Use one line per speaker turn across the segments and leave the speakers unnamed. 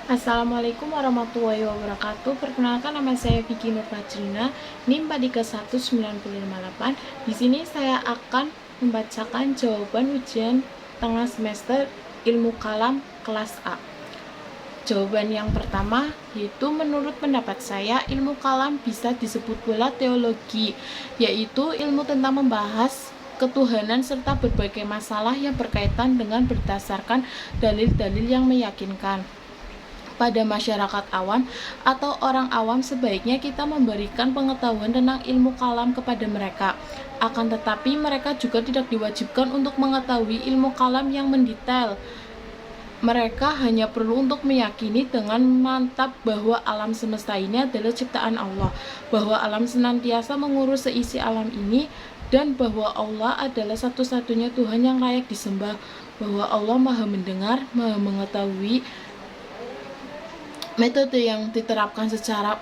Assalamualaikum warahmatullahi wabarakatuh. Perkenalkan, nama saya Vicky Nur Fajrina, NIM Padika 19558. Di sini saya akan membacakan jawaban ujian tengah semester Ilmu Kalam kelas A. Jawaban yang pertama yaitu, menurut pendapat saya, ilmu kalam bisa disebut pula teologi, yaitu ilmu tentang membahas ketuhanan serta berbagai masalah yang berkaitan dengan berdasarkan dalil-dalil yang meyakinkan. Pada masyarakat awam atau orang awam, sebaiknya kita memberikan pengetahuan tentang ilmu kalam kepada mereka. Akan tetapi mereka juga tidak diwajibkan untuk mengetahui ilmu kalam yang mendetail. Mereka hanya perlu untuk meyakini dengan mantap bahwa alam semesta ini adalah ciptaan Allah, bahwa alam senantiasa mengurus seisi alam ini, dan bahwa Allah adalah satu-satunya Tuhan yang layak disembah, bahwa Allah Maha mendengar, Maha mengetahui. Metode yang diterapkan secara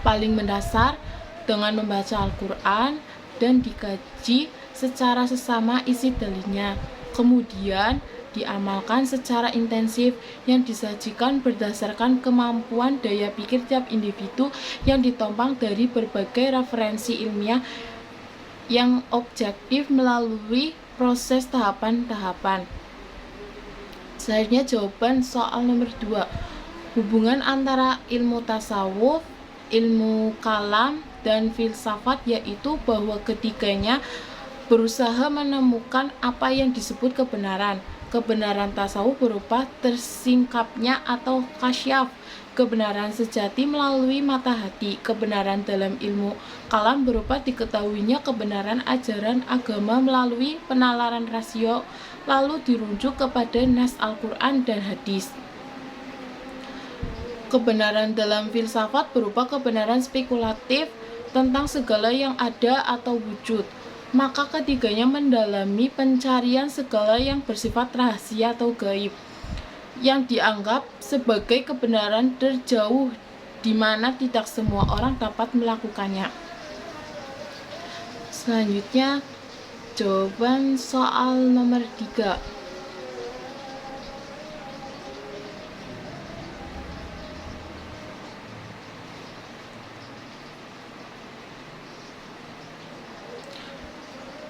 paling mendasar dengan membaca Al-Quran dan dikaji secara sesama isi dalilnya, kemudian diamalkan secara intensif yang disajikan berdasarkan kemampuan daya pikir tiap individu yang ditopang dari berbagai referensi ilmiah yang objektif melalui proses tahapan-tahapan. Selanjutnya jawaban soal nomor 2. Hubungan antara ilmu tasawuf, ilmu kalam, dan filsafat, yaitu bahwa ketiganya berusaha menemukan apa yang disebut kebenaran. Kebenaran tasawuf berupa tersingkapnya atau kasyaf, kebenaran sejati melalui mata hati. Kebenaran dalam ilmu kalam berupa diketahuinya kebenaran ajaran agama melalui penalaran rasio, lalu dirujuk kepada nas Al-Quran dan hadis. Kebenaran dalam filsafat berupa kebenaran spekulatif tentang segala yang ada atau wujud. Maka ketiganya mendalami pencarian segala yang bersifat rahasia atau gaib, yang dianggap sebagai kebenaran terjauh di mana tidak semua orang dapat melakukannya. Selanjutnya, jawaban soal nomor 3.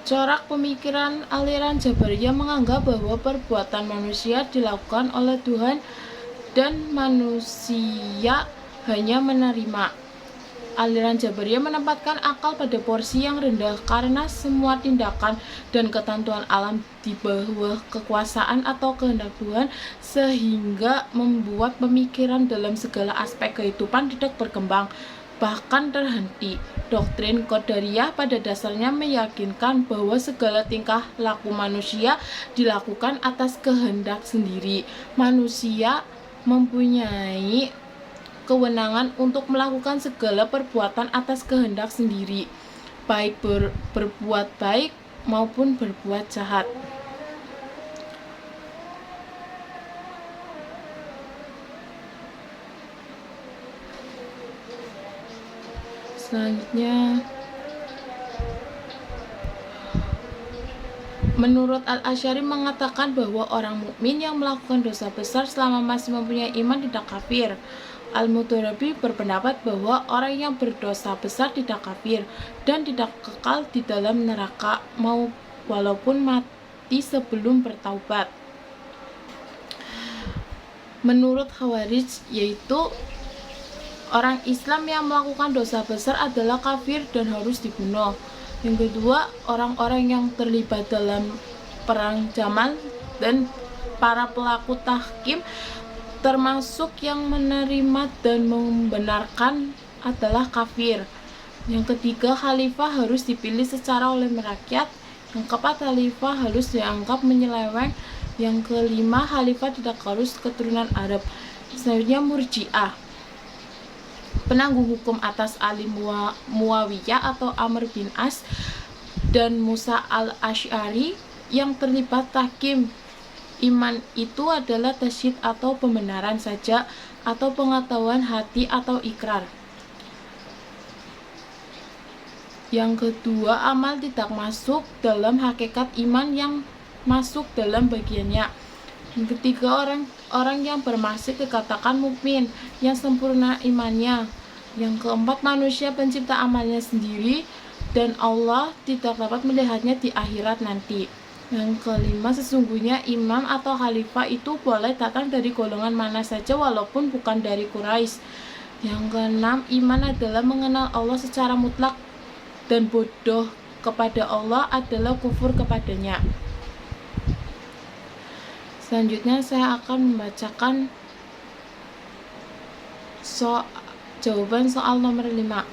Corak pemikiran aliran Jabariyah menganggap bahwa perbuatan manusia dilakukan oleh Tuhan dan manusia hanya menerima. Aliran Jabariyah menempatkan akal pada porsi yang rendah karena semua tindakan dan ketentuan alam di bawah kekuasaan atau kehendak Tuhan, sehingga membuat pemikiran dalam segala aspek kehidupan tidak berkembang, bahkan terhenti. Doktrin Qadariyah pada dasarnya meyakinkan bahwa segala tingkah laku manusia dilakukan atas kehendak sendiri. Manusia mempunyai kewenangan untuk melakukan segala perbuatan atas kehendak sendiri, baik berbuat baik maupun berbuat jahat. Selanjutnya, menurut Al-Asy'ari mengatakan bahwa orang mukmin yang melakukan dosa besar selama masih mempunyai iman tidak kafir. Al-Mutarabi berpendapat bahwa orang yang berdosa besar tidak kafir dan tidak kekal di dalam neraka walaupun mati sebelum bertaubat. Menurut Khawarij, yaitu orang Islam yang melakukan dosa besar adalah kafir dan harus dibunuh. Yang kedua, orang-orang yang terlibat dalam perang Jamal dan para pelaku tahkim, termasuk yang menerima dan membenarkan, adalah kafir. Yang ketiga, khalifah harus dipilih secara oleh rakyat. Yang keempat, khalifah harus dianggap menyeleweng. Yang kelima, khalifah tidak harus keturunan Arab. Selanjutnya, Murji'ah, penanggung hukum atas Ali Muawiyah atau Amr bin As dan Musa al-Asy'ari yang terlibat tahkim. Iman itu adalah tasyid atau pembenaran saja, atau pengetahuan hati atau ikrar. Yang kedua, amal tidak masuk dalam hakikat iman yang masuk dalam bagiannya. Yang ketiga, orang yang bermaksud dikatakan mukmin yang sempurna imannya. Yang keempat, manusia pencipta amalnya sendiri dan Allah tidak dapat melihatnya di akhirat nanti. Yang kelima, sesungguhnya imam atau khalifah itu boleh datang dari golongan mana saja walaupun bukan dari Quraisy. Yang keenam, iman adalah mengenal Allah secara mutlak dan bodoh kepada Allah adalah kufur kepadanya. Selanjutnya saya akan membacakan jawaban soal nomor 5.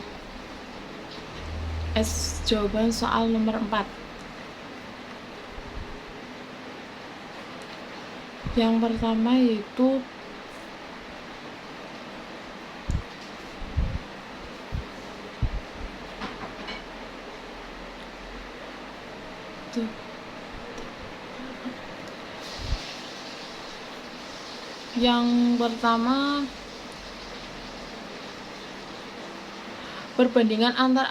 Jawaban soal nomor 4. Yang pertama yaitu perbandingan antar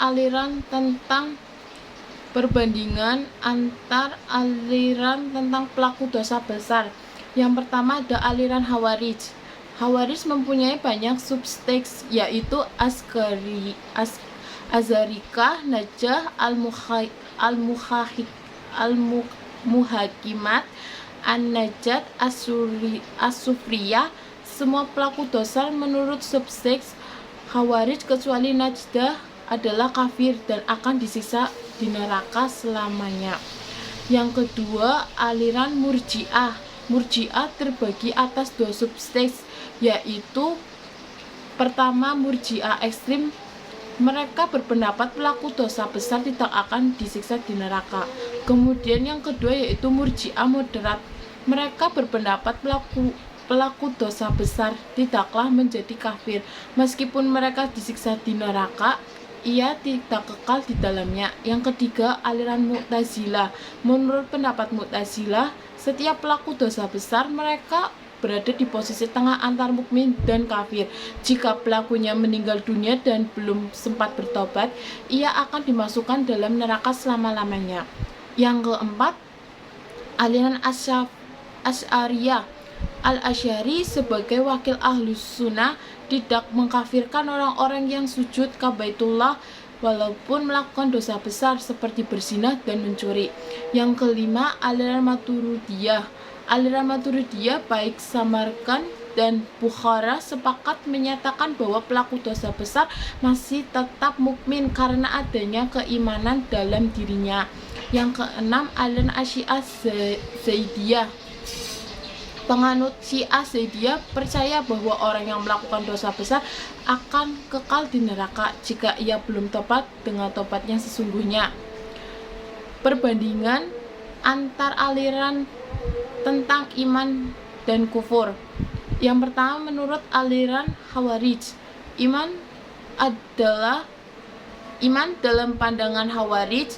aliran tentang pelaku dosa besar. Yang pertama ada aliran Khawarij. Khawarij mempunyai banyak subseks, yaitu Azarika, Najah, Al-Muhakimat, An-Najat, As-Sufriyah. Semua pelaku dosa menurut subseks Khawarij kecuali Najdah adalah kafir dan akan disiksa di neraka selamanya. Yang kedua, aliran Murji'ah. Murji'ah terbagi atas 2 subseks, yaitu pertama, Murji'ah ekstrim. Mereka berpendapat pelaku dosa besar tidak akan disiksa di neraka. Kemudian yang kedua yaitu Murji'ah moderat. Mereka berpendapat pelaku dosa besar tidaklah menjadi kafir. Meskipun mereka disiksa di neraka, ia tidak kekal di dalamnya. Yang ketiga, aliran Mu'tazilah. Menurut pendapat Mu'tazilah, setiap pelaku dosa besar mereka berada di posisi tengah antar mukmin dan kafir. Jika pelakunya meninggal dunia dan belum sempat bertobat, ia akan dimasukkan dalam neraka selama-lamanya. Yang keempat, aliran Asy'ariyah. Al-Asy'ari sebagai wakil Ahlus Sunnah tidak mengkafirkan orang-orang yang sujud ke Baitullah walaupun melakukan dosa besar seperti berzina dan mencuri. Yang kelima, aliran Maturidiyah. Aliran Maturidiyah baik Samarkand dan Bukhara sepakat menyatakan bahwa pelaku dosa besar masih tetap mukmin karena adanya keimanan dalam dirinya. Yang keenam, aliran Syiah Zaidiyah. Penganut Syiah Zaidiyah percaya bahwa orang yang melakukan dosa besar akan kekal di neraka jika ia belum tobat dengan tobatnya sesungguhnya. Perbandingan antar aliran tentang iman dan kufur. Yang pertama, menurut aliran Khawarij, iman dalam pandangan Khawarij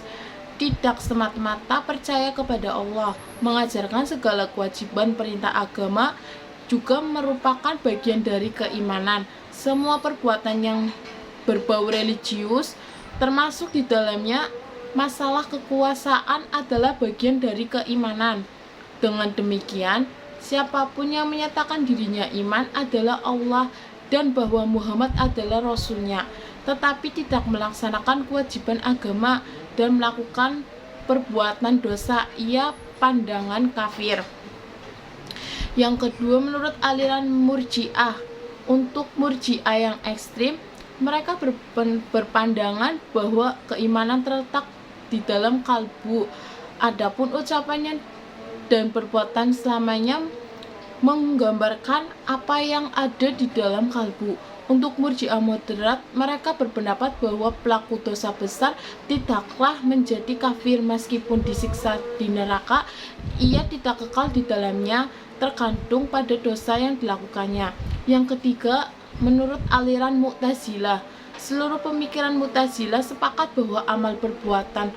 tidak semata-mata percaya kepada Allah. Mengajarkan segala kewajiban perintah agama juga merupakan bagian dari keimanan. Semua perbuatan yang berbau religius, termasuk di dalamnya masalah kekuasaan, adalah bagian dari keimanan. Dengan demikian, siapapun yang menyatakan dirinya iman adalah Allah dan bahwa Muhammad adalah Rasul-Nya, tetapi tidak melaksanakan kewajiban agama dan melakukan perbuatan dosa, ia pandangan kafir. Yang kedua, menurut aliran Murji'ah. Untuk Murji'ah yang ekstrim, mereka berpandangan bahwa keimanan terletak di dalam kalbu. Adapun ucapannya dan perbuatan selamanya menggambarkan apa yang ada di dalam kalbu. Untuk Murji'ah moderat, mereka berpendapat bahwa pelaku dosa besar tidaklah menjadi kafir meskipun disiksa di neraka, ia tidak kekal di dalamnya, tergantung pada dosa yang dilakukannya. Yang ketiga, menurut aliran Mu'tazilah. Seluruh pemikiran Mu'tazilah sepakat bahwa amal perbuatan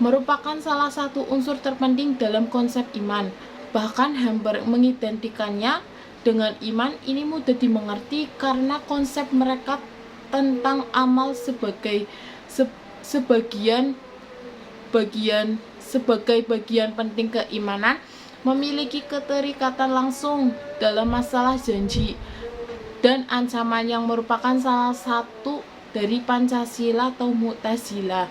merupakan salah satu unsur terpenting dalam konsep iman. Bahkan hampir mengidentikannya dengan iman. Ini mudah dimengerti karena konsep mereka tentang amal sebagai bagian penting keimanan memiliki keterikatan langsung dalam masalah janji dan ancaman yang merupakan salah satu dari Pancasila atau Mu'tazilah.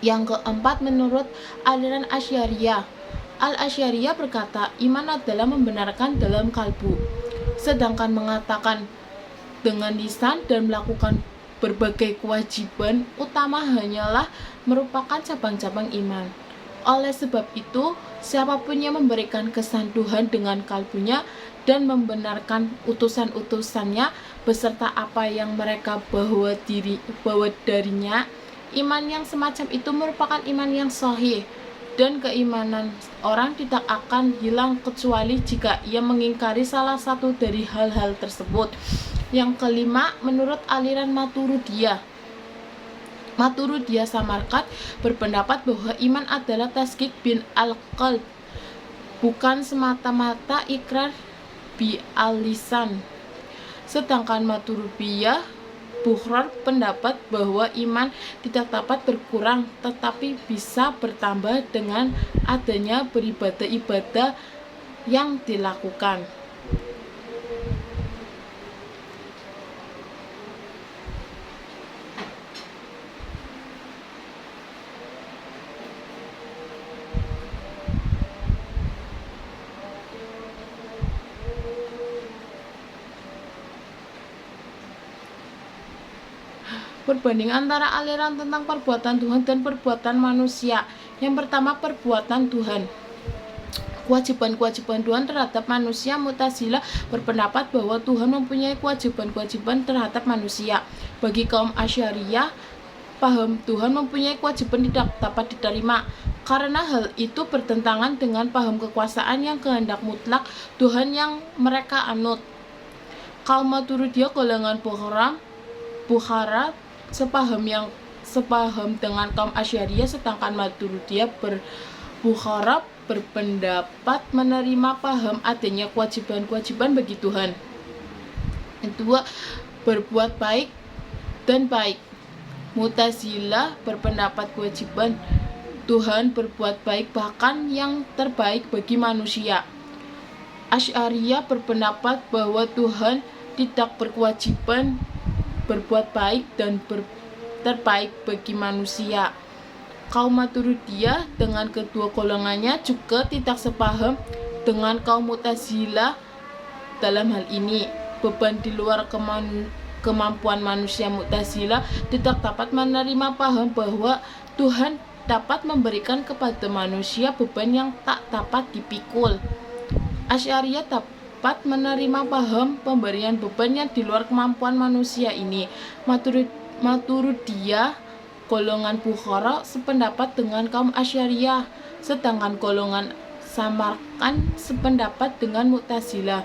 Yang keempat, menurut aliran Asy'ariyah, Al-Asy'ariyah berkata iman adalah membenarkan dalam kalbu, sedangkan mengatakan dengan lisan dan melakukan berbagai kewajiban utama hanyalah merupakan cabang-cabang iman. Oleh sebab itu, siapapun yang memberikan kesan Tuhan dengan kalbunya dan membenarkan utusan-utusannya beserta apa yang mereka bawa darinya, iman yang semacam itu merupakan iman yang sahih, dan keimanan orang tidak akan hilang kecuali jika ia mengingkari salah satu dari hal-hal tersebut. Yang kelima, menurut aliran Maturidiyah Samarkand berpendapat bahwa iman adalah tasdik bin al-qalb, bukan semata-mata ikrar bi al-lisan. Sedangkan Maturidiyah Bukhara pendapat bahwa iman tidak dapat berkurang tetapi bisa bertambah dengan adanya beribadah-ibadah yang dilakukan. Berbanding antara aliran tentang perbuatan Tuhan dan perbuatan manusia. Yang pertama, perbuatan Tuhan. Kewajiban-kewajiban Tuhan terhadap manusia. Mu'tazilah berpendapat bahwa Tuhan mempunyai kewajiban-kewajiban terhadap manusia. Bagi kaum Asy'ariyah, paham Tuhan mempunyai kewajiban tidak dapat diterima, karena hal itu bertentangan dengan paham kekuasaan yang kehendak mutlak Tuhan yang mereka anut. Kaum Maturidiyah golongan Bukhara sepaham dengan kaum Asy'ariyah, sedangkan Maturidiyah Bukhara berpendapat menerima paham adanya kewajiban-kewajiban bagi Tuhan. Kedua, berbuat baik dan baik. Mu'tazilah berpendapat kewajiban Tuhan berbuat baik bahkan yang terbaik bagi manusia. Asy'ariyah berpendapat bahwa Tuhan tidak berkewajiban berbuat baik dan terbaik bagi manusia. Kaum Maturidiyah dengan kedua golongannya juga tidak sepaham dengan kaum Mu'tazilah dalam hal ini. Beban di luar kemampuan manusia. Mu'tazilah tidak dapat menerima paham bahwa Tuhan dapat memberikan kepada manusia beban yang tak dapat dipikul. Asy'ariyah dapat menerima paham pemberian beban yang di luar kemampuan manusia ini. Maturidiyah golongan Bukhara sependapat dengan kaum Asy'ariyah, sedangkan golongan Samarkand sependapat dengan Mu'tazilah.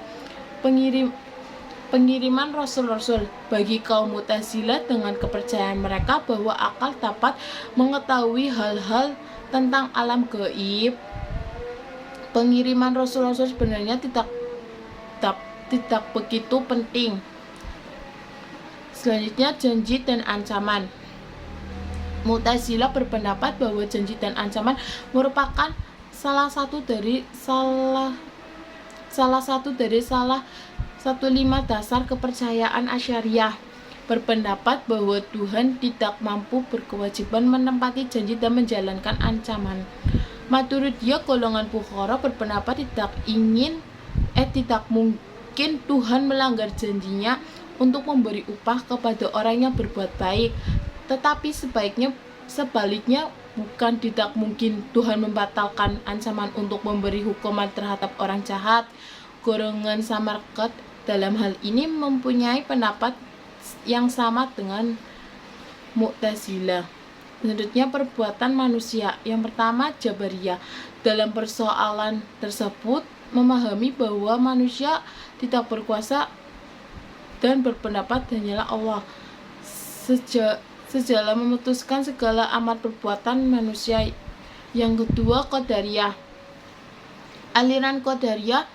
Pengiriman Rasul-Rasul. Bagi kaum Mu'tazilah, dengan kepercayaan mereka bahwa akal dapat mengetahui hal-hal tentang alam gaib, pengiriman Rasul-Rasul sebenarnya tidak begitu penting. Selanjutnya, janji dan ancaman. Mu'tazilah berpendapat bahwa janji dan ancaman merupakan salah satu lima dasar kepercayaan Asy'ariyah. Berpendapat bahwa Tuhan tidak mampu berkewajiban menepati janji dan menjalankan ancaman. Maturidiyah golongan Bukhara berpendapat tidak mungkin Tuhan melanggar janjinya untuk memberi upah kepada orang yang berbuat baik, tetapi sebaliknya bukan tidak mungkin Tuhan membatalkan ancaman untuk memberi hukuman terhadap orang jahat. Golongan Samarkand dalam hal ini mempunyai pendapat yang sama dengan Mu'tazilah. Selanjutnya, perbuatan manusia. Yang pertama, Jabariyah. Dalam persoalan tersebut memahami bahwa manusia tidak berkuasa dan berpendapat hanyalah Allah sejala memutuskan segala amal perbuatan manusia. Yang kedua, Qadariyah. Aliran Qadariyah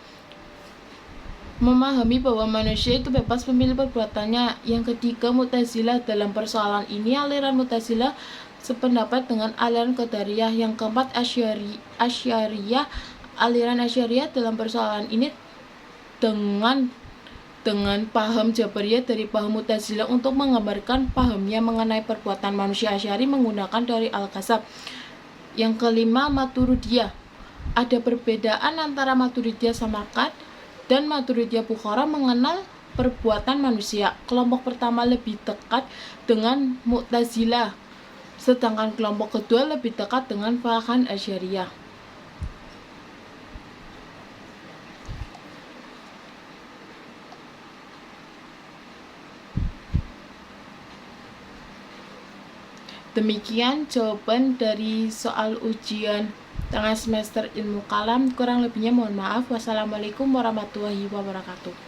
memahami bahwa manusia itu bebas memilih perbuatannya. Yang ketiga, Mu'tazilah. Dalam persoalan ini aliran Mu'tazilah sependapat dengan aliran Qadariyah. Yang keempat, Asy'ariyah. aliran Asy'ariyah dalam persoalan ini dengan paham Jabariyah dari paham Mu'tazilah untuk menggambarkan pahamnya mengenai perbuatan manusia Asy'ari menggunakan teori Al-Kasab. Yang kelima, Maturidiyah. Ada perbedaan antara Maturidiyah Samarkand dan Maturidiyah Bukhara mengenal perbuatan manusia. Kelompok pertama lebih dekat dengan Mu'tazilah, sedangkan kelompok kedua lebih dekat dengan paham Asy'ariyah. Demikian jawaban dari soal ujian tengah semester ilmu kalam. Kurang lebihnya mohon maaf. Wassalamualaikum warahmatullahi wabarakatuh.